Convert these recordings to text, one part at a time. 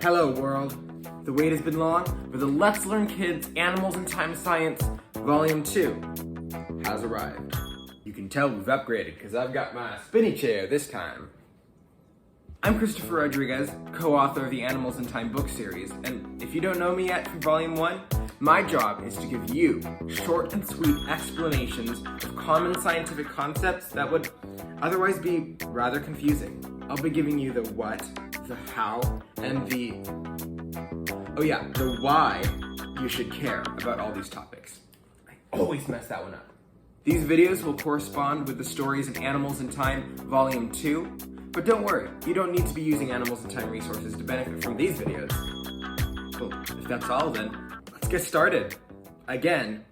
Hello world. The wait has been long, but the Let's Learn Kids Animals and Time Science Volume 2 has arrived. You can tell we've upgraded because I've got my spinny chair this time. I'm Christopher Rodriguez, co-author of the Animals in Time book series, and if you don't know me yet from Volume 1, my job is to give you short and sweet explanations of common scientific concepts that would otherwise be rather confusing. I'll be giving you the what, the how, and the why you should care about all these topics. I always mess that one up. These videos will correspond with the stories in Animals in Time Volume 2, but don't worry, you don't need to be using Animals in Time resources to benefit from these videos. Well, if that's all then, let's get started. Again,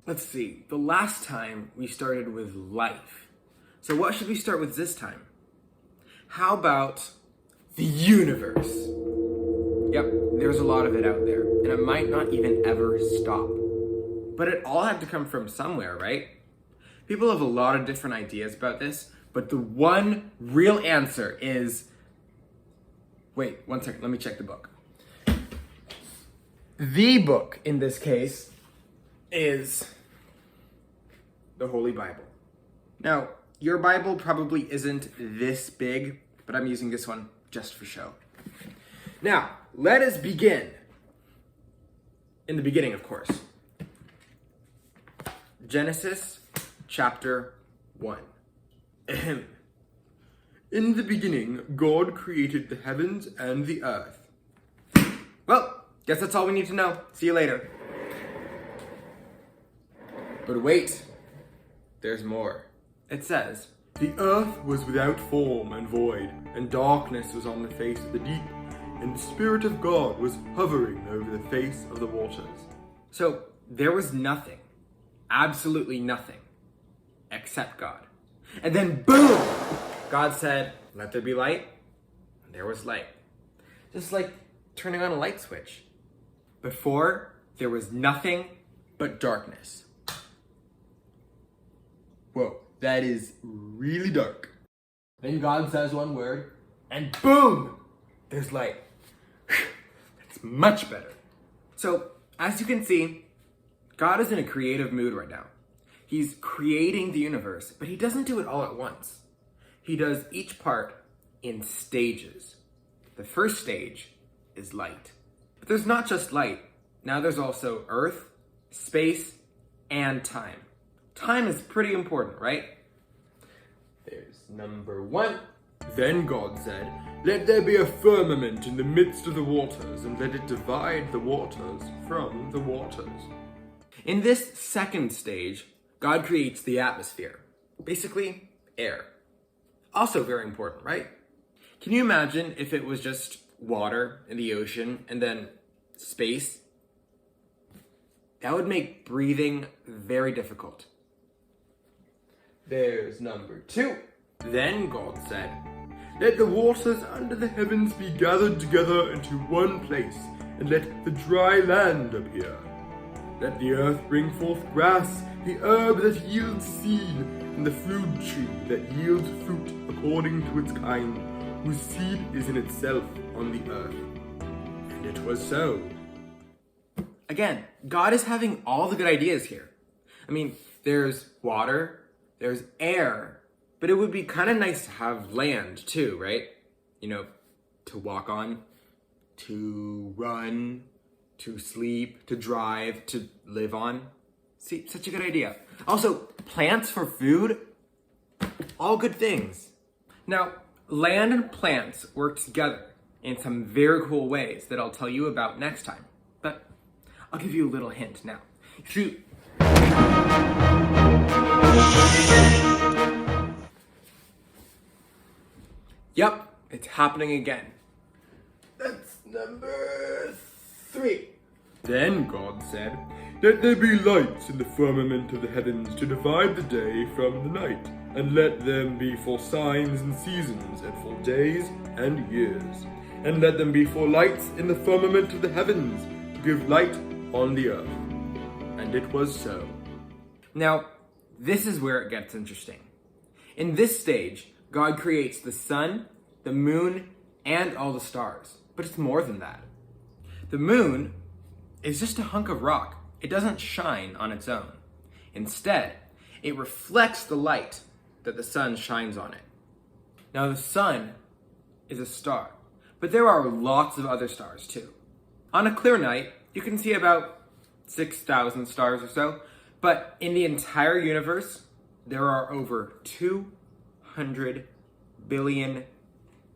let's see, the last time we started with life. So what should we start with this time? How about the universe? Yep, there's a lot of it out there, and it might not even ever stop. But it all had to come from somewhere, right? People have a lot of different ideas about this, but the one real answer is... Wait, one second, let me check the book. The book, in this case, is the Holy Bible. Now, your Bible probably isn't this big, but I'm using this one just for show. Now, let us begin. In the beginning, of course. Genesis chapter 1. In the beginning, God created the heavens and the earth. Well, guess that's all we need to know. See you later. But wait, there's more. It says, "The earth was without form and void, and darkness was on the face of the deep, and the Spirit of God was hovering over the face of the waters." So there was nothing, absolutely nothing, except God. And then boom, God said, "Let there be light," and there was light. Just like turning on a light switch. Before, there was nothing but darkness. Whoa, that is really dark. Then God says one word, and boom, there's light. That's much better. So, as you can see, God is in a creative mood right now. He's creating the universe, but he doesn't do it all at once. He does each part in stages. The first stage is light. But there's not just light. Now there's also earth, space, and time. Time is pretty important, right? There's number 1. Then God said, "Let there be a firmament in the midst of the waters, and let it divide the waters from the waters." In this second stage, God creates the atmosphere. Basically, air. Also very important, right? Can you imagine if it was just water in the ocean and then space? That would make breathing very difficult. There's number 2. Then God said, "Let the waters under the heavens be gathered together into one place, and let the dry land appear. Let the earth bring forth grass, the herb that yields seed, and the fruit tree that yields fruit according to its kind, whose seed is in itself on the earth." And it was so. Again, God is having all the good ideas here. I mean, there's water, there's air, but it would be kind of nice to have land too, right? You know, to walk on, to run, to sleep, to drive, to live on. See, such a good idea. Also, plants for food, all good things. Now, land and plants work together in some very cool ways that I'll tell you about next time. But I'll give you a little hint now. Yep, it's happening again. That's number 3. Then God said, "Let there be lights in the firmament of the heavens to divide the day from the night, and let them be for signs and seasons, and for days and years. And let them be for lights in the firmament of the heavens, to give light on the earth." And it was so. Now, this is where it gets interesting. In this stage, God creates the sun, the moon, and all the stars. But it's more than that. The moon is just a hunk of rock. It doesn't shine on its own. Instead, it reflects the light that the sun shines on it. Now, the sun is a star, but there are lots of other stars too. On a clear night, you can see about 6,000 stars or so, but in the entire universe, there are over 200 billion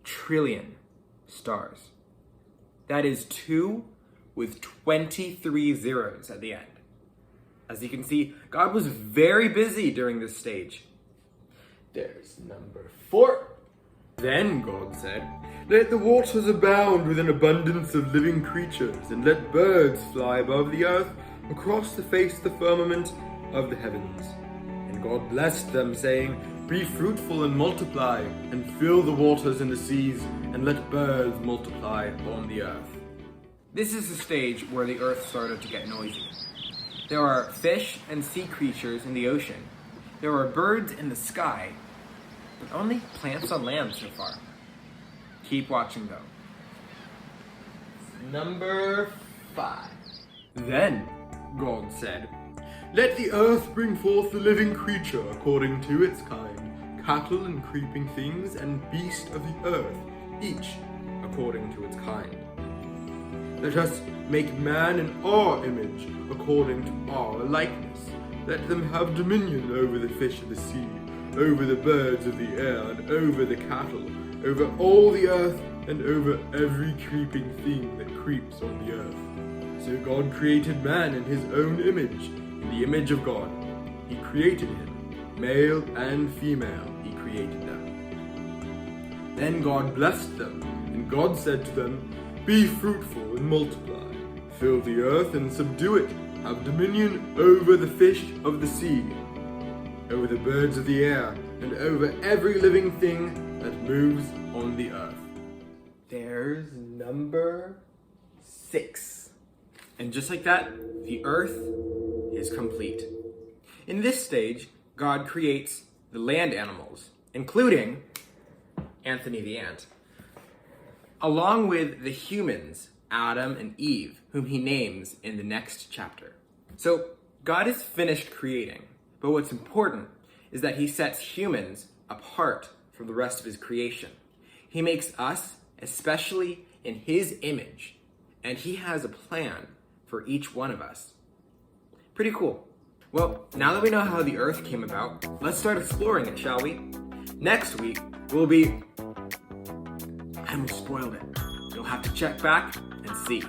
trillion stars. That is 2 with 23 zeros at the end. As you can see, God was very busy during this stage. There's number 4. Then God said, "Let the waters abound with an abundance of living creatures, and let birds fly above the earth across the face of the firmament of the heavens." And God blessed them, saying, "Be fruitful and multiply, and fill the waters and the seas, and let birds multiply on the earth." This is the stage where the earth started to get noisy. There are fish and sea creatures in the ocean. There are birds in the sky, but only plants on land so far. Keep watching though. Number 5. Then God said, "Let the earth bring forth the living creature according to its kind, cattle and creeping things and beast of the earth, each according to its kind. Let us make man in our image according to our likeness. Let them have dominion over the fish of the sea, over the birds of the air, and over the cattle, over all the earth, and over every creeping thing that creeps on the earth." So God created man in his own image. In the image of God, he created him. Male and female, he created them. Then God blessed them, and God said to them, "Be fruitful and multiply. Fill the earth and subdue it. Have dominion over the fish of the sea, over the birds of the air, and over every living thing that moves on the earth." There's number 6. And just like that, the earth is complete. In this stage, God creates the land animals, including Anthony the ant, along with the humans, Adam and Eve, whom he names in the next chapter. So God is finished creating, but what's important is that he sets humans apart from the rest of his creation. He makes us especially in his image, and he has a plan for each one of us. Pretty cool. Well, now that we know how the earth came about, let's start exploring it, shall we? Next week, we'll be... I almost spoiled it. You'll have to check back and see.